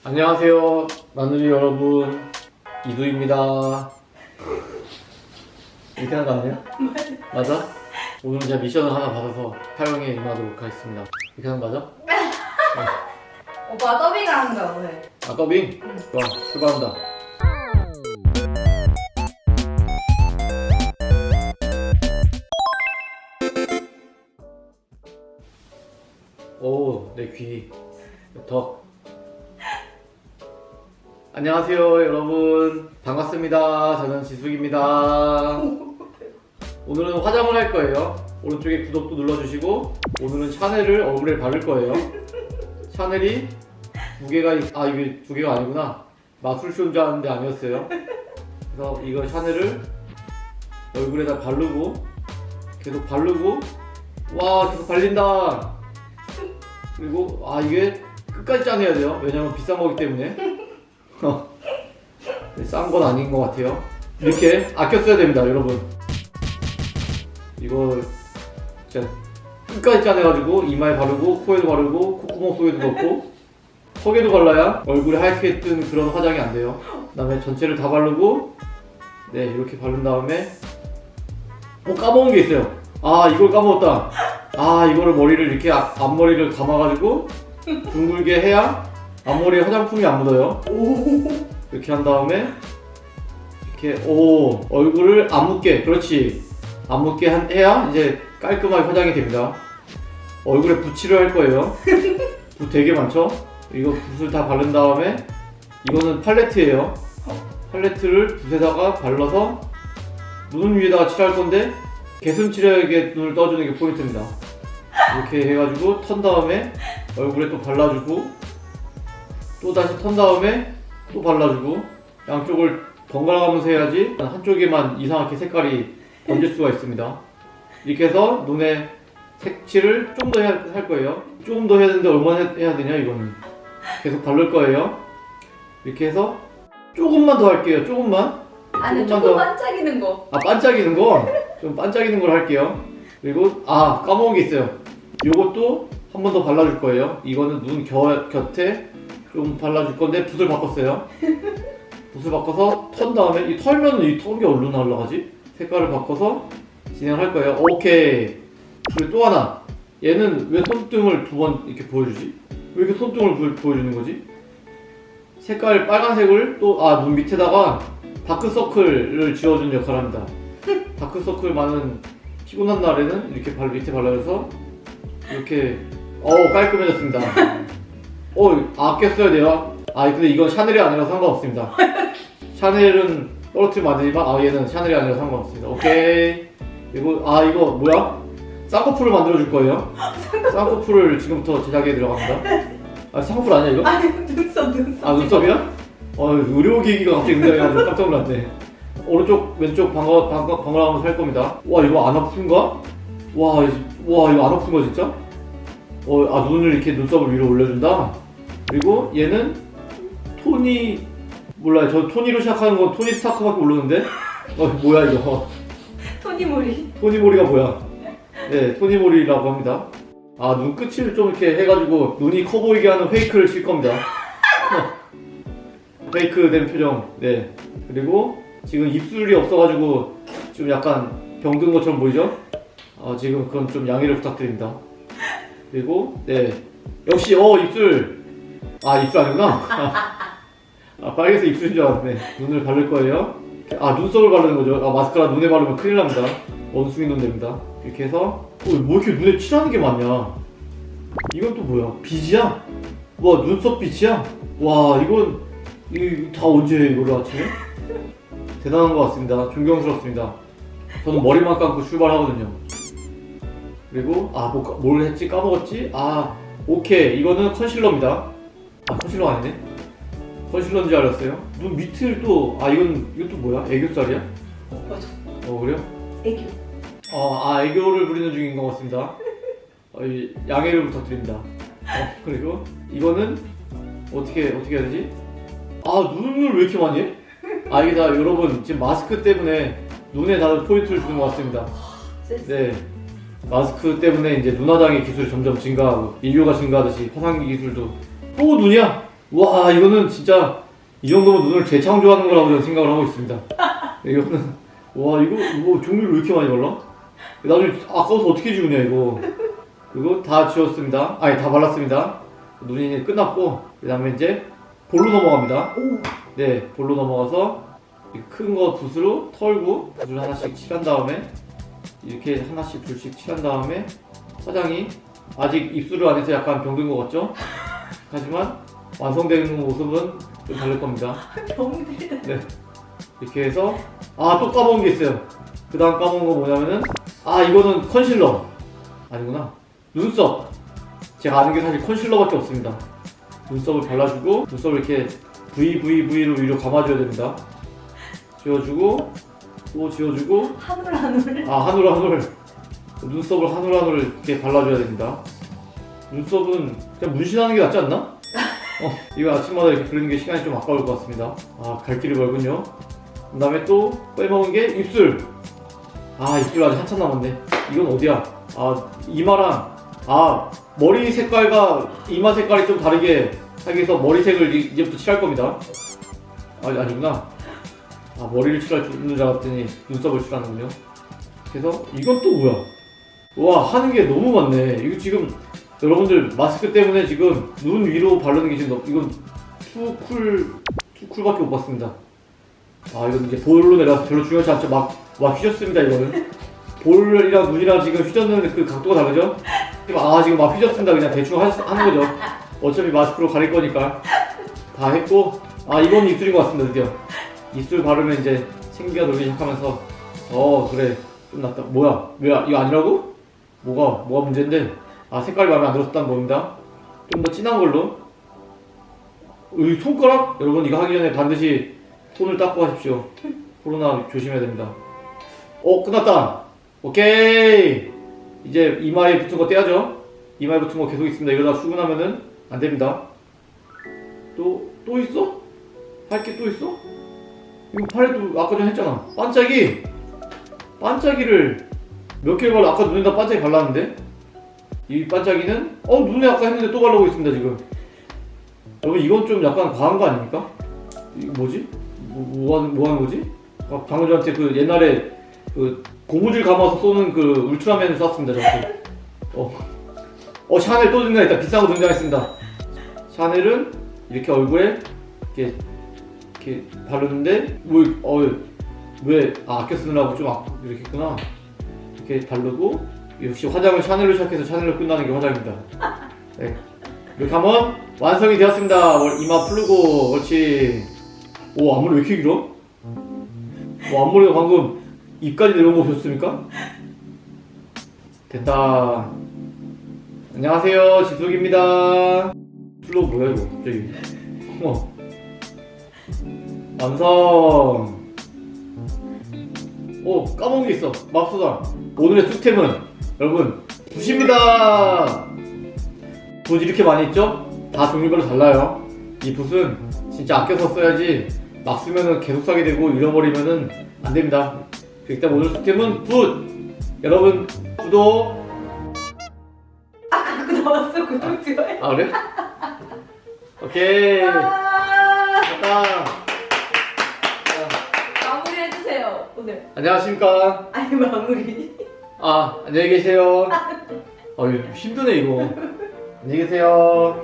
안녕하세요 마누리 여러분, 이두입니다. 이렇게 하는 거 아니야? 맞아? 오늘은 제가 미션을 하나 받아서 촬영에 임하도록 하겠습니다. 이렇게 하는 거 맞아? 오빠 더빙을 하는 거야 오늘. 아, 더빙? 응. 좋아, 출발한다. 오, 내 귀. 덕. 안녕하세요 여러분, 반갑습니다. 저는 지숙입니다. 오늘은 화장을 할 거예요. 오른쪽에 구독도 눌러주시고, 오늘은 샤넬을 얼굴에 바를 거예요. 샤넬이 두 개가 이게 두 개가 아니구나. 마술쇼인 줄 알았는데 아니었어요. 그래서 이거 샤넬을 얼굴에다 바르고, 계속 바르고, 와 계속 발린다. 그리고 이게 끝까지 짜내야 돼요. 왜냐면 비싼 거기 때문에. 싼 건 아닌 것 같아요. 이렇게 아껴 써야 됩니다 여러분. 이걸 진짜 끝까지 짜내가지고 이마에 바르고, 코에도 바르고, 콧구멍 속에도 넣고, 턱에도 발라야 얼굴에 하얗게 뜬 그런 화장이 안 돼요. 그 다음에 전체를 다 바르고, 네 이렇게 바른 다음에 까먹은 게 있어요. 이걸 까먹었다. 이거를 머리를 이렇게 앞머리를 감아가지고 둥글게 해야 앞머리에 화장품이 안 묻어요. 이렇게 한 다음에 이렇게 얼굴을 안 묻게, 그렇지, 안 묻게 해야 이제 깔끔하게 화장이 됩니다. 얼굴에 붓칠을 할 거예요. 붓 되게 많죠? 이거 붓을 다 바른 다음에, 이거는 팔레트예요. 팔레트를 붓에다가 발라서 눈 위에다가 칠할 건데, 개슴츠레하게 눈을 떠주는 게 포인트입니다. 이렇게 해가지고 턴 다음에 얼굴에 또 발라주고, 또 다시 턴 다음에 또 발라주고, 양쪽을 번갈아 가면서 해야지 한쪽에만 이상하게 색깔이 번질 수가 있습니다. 이렇게 해서 눈에 색칠을 좀 더 할 거예요. 조금 더 해야 되는데 얼마나 해야 되냐 이거는. 계속 바를 거예요. 이렇게 해서 조금만 더 할게요. 조금만. 아니 조금만 조금 더. 반짝이는 거. 반짝이는 거? 좀 반짝이는 걸 할게요. 그리고 까먹은 게 있어요. 요것도 한 번 더 발라줄 거예요. 이거는 눈 곁에 좀 발라줄 건데 붓을 바꿨어요. 붓을 바꿔서 턴 다음에, 이 털면은 이 턱이 어디로 날라가지? 색깔을 바꿔서 진행을 할 거예요. 오케이. 그리고 또 하나. 얘는 왜 손등을 두 번 이렇게 보여주지? 왜 이렇게 손등을 보여주는 거지? 색깔 빨간색을 또 눈 밑에다가 다크서클을 지워주는 역할을 합니다. 다크서클 많은 피곤한 날에는 이렇게 밑에 발라줘서 이렇게 깔끔해졌습니다. 아껴 써야 돼요. 근데 이건 샤넬이 아니라 상관없습니다. 샤넬은 떨어뜨리면 안 되지만 얘는 샤넬이 아니라 상관없습니다. 오케이. 그리고 이거 뭐야? 쌍꺼풀을 만들어 줄 거예요. 쌍꺼풀을 지금부터 제작에 들어갑니다. 쌍꺼풀 아니야 이거? 눈썹. 눈썹이야? 의료기기가 갑자기 등장해가지고 깜짝 놀랐네. 오른쪽 왼쪽 번갈아가면서 할 겁니다. 와 이거 안 아픈가? 와 이거 안 아픈가 진짜? 눈을 이렇게 눈썹을 위로 올려준다. 그리고 얘는 토니, 몰라요. 저 토니로 시작하는 건 토니 스타크밖에 모르는데. 뭐야 이거? 토니모리. 토니모리가 뭐야? 네, 토니모리라고 합니다. 눈 끝을 좀 이렇게 해가지고 눈이 커 보이게 하는 페이크를 칠 겁니다. 페이크 된 표정. 네. 그리고 지금 입술이 없어가지고 좀 약간 병든 것처럼 보이죠? 지금 그건 좀 양해를 부탁드립니다. 그리고 네, 역시 입술. 입술 아니구나. 빨개서 입술인 줄 알았네. 눈을 바를 거예요. 눈썹을 바르는 거죠. 마스카라 눈에 바르면 큰일 납니다. 원숭이 눈 됩니다. 이렇게 해서 뭐 이렇게 눈에 칠하는 게 많냐? 이건 또 뭐야? 빛이야? 와, 눈썹 빛이야? 와, 이거 다 언제 해 이거를 아침에? 대단한 것 같습니다. 존경스럽습니다. 저는 머리만 감고 출발하거든요. 그리고 뭘 했지? 까먹었지? 오케이. 이거는 컨실러입니다. 컨실러 아니네? 컨실러인 줄 알았어요. 눈 밑을 또 이것도 뭐야? 애교살이야? 맞아. 그래요? 애교. 애교를 부리는 중인 것 같습니다. 양해를 부탁드립니다. 그리고 이거는 어떻게 해야 되지? 눈을 왜 이렇게 많이 해? 이게 다 여러분 지금 마스크 때문에 눈에 다들 포인트를 주는 것 같습니다. 네, 마스크 때문에 이제 눈화장의 기술이 점점 증가하고 인류가 증가하듯이 화장기 기술도 또 눈이야? 와 이거는 진짜 이 정도면 눈을 재창조하는 거라고 저는 생각을 하고 있습니다. 이거는 와 이거 종류를 왜 이렇게 많이 발라? 나중에 아까워서 어떻게 지우냐 이거. 그리고 다 지웠습니다. 아니 다 발랐습니다. 눈이 끝났고 그 다음에 이제 볼로 넘어갑니다. 오. 네 볼로 넘어가서 큰 거 붓으로 털고 붓을 하나씩 칠한 다음에 이렇게 하나씩 둘씩 칠한 다음에 화장이 아직 입술을 안 해서 약간 병든 것 같죠? 하지만 완성되는 모습은 좀 다를 겁니다. 병들다. 네 이렇게 해서 아 또 까먹은 게 있어요. 그 다음 까먹은 거 뭐냐면은 아 이거는 컨실러 아니구나 눈썹. 제가 아는 게 사실 컨실러밖에 없습니다. 눈썹을 발라주고 눈썹을 이렇게 V로 위로 감아줘야 됩니다. 지워주고 또 지워주고 한올 한올. 아 한올 눈썹을 한올 이렇게 발라줘야 됩니다. 눈썹은 그냥 문신하는 게 낫지 않나? 이거 아침마다 이렇게 그리는 게 시간이 좀 아까울 것 같습니다. 아 갈 길이 멀군요. 그 다음에 또 빼먹은 게 입술. 아 입술 아직 한참 남았네. 이건 어디야? 아 이마랑 아 머리 색깔과 이마 색깔이 좀 다르게 하기 위해서 머리색을 이제부터 칠할 겁니다. 아니구나. 아 머리를 칠할 줄 알았더니 눈썹을 칠하는군요. 그래서 이건 또 뭐야? 와 하는 게 너무 많네. 이거 지금 여러분들 마스크 때문에 지금 눈 위로 바르는 게 지금 이건 투쿨밖에 못 봤습니다. 아 이건 이제 볼로 내려서 별로 중요하지 않죠. 막 휘졌습니다 이거는. 볼이랑 눈이랑 지금 휘젓는 그 각도가 다르죠? 지금 막 휘졌습니다. 그냥 대충 하는 거죠. 어차피 마스크로 가릴 거니까. 다 했고 아 이건 입술인 것 같습니다. 드디어 입술 바르면 이제 생기가 돌기 시작하면서 그래 좀 낫다. 뭐야 이거 아니라고? 뭐가 문제인데? 아 색깔이 마음에 안 들었다는 겁니다. 좀 더 진한 걸로. 이 손가락? 여러분 이거 하기 전에 반드시 손을 닦고 하십시오. 코로나 조심해야 됩니다. 끝났다. 오케이. 이제 이마에 붙은 거 떼야죠. 이마에 붙은 거 계속 있습니다. 이러다 출근하면은 안 됩니다. 또 있어? 할 게 또 있어? 이거 팔에도 아까 전에 했잖아. 반짝이를 몇 개를 발라? 아까 눈에다 반짝이 발랐는데? 이 반짝이는 눈에 아까 했는데 또 바르고 있습니다 지금. 여러분 이건 좀 약간 과한 거 아닙니까? 이거 뭐지? 뭐 하는 거지? 방금 전한테 그 옛날에 그 고무줄 감아서 쏘는 그 울트라맨을 쐈습니다 저한테. 샤넬 또 등장했다. 비싼 거 등장했습니다. 샤넬은 이렇게 얼굴에 이렇게 바르는데 왜 아껴 쓰느라고 좀 이렇게 했구나. 이렇게 바르고 역시 화장을 샤넬로 시작해서 샤넬로 끝나는 게 화장입니다. 네. 이렇게 하면 완성이 되었습니다. 이마 풀고 그렇지. 오 앞머리 왜 이렇게 길어? 앞머리가 방금 입까지 내려온 거 보셨습니까? 됐다. 안녕하세요 지숙입니다. 슬로우 뭐야 이거 갑자기. 완성. 까먹은 게 있어. 맙소사. 오늘의 쑥템은 여러분 붓입니다. 붓 이렇게 많이 있죠? 다 종류별로 달라요. 이 붓은 진짜 아껴서 써야지 막 쓰면은 계속 사게 되고 잃어버리면은 안 됩니다. 일단 오늘 쑥템은 붓. 여러분 구독. 아까 그거 나왔어. 구독 좋아요. 아 그래? 오케이. 됐다. 마무리 해주세요 오늘. 안녕하십니까? 아니 마무리. 안녕히 계세요. 힘드네 이거. 안녕히 계세요.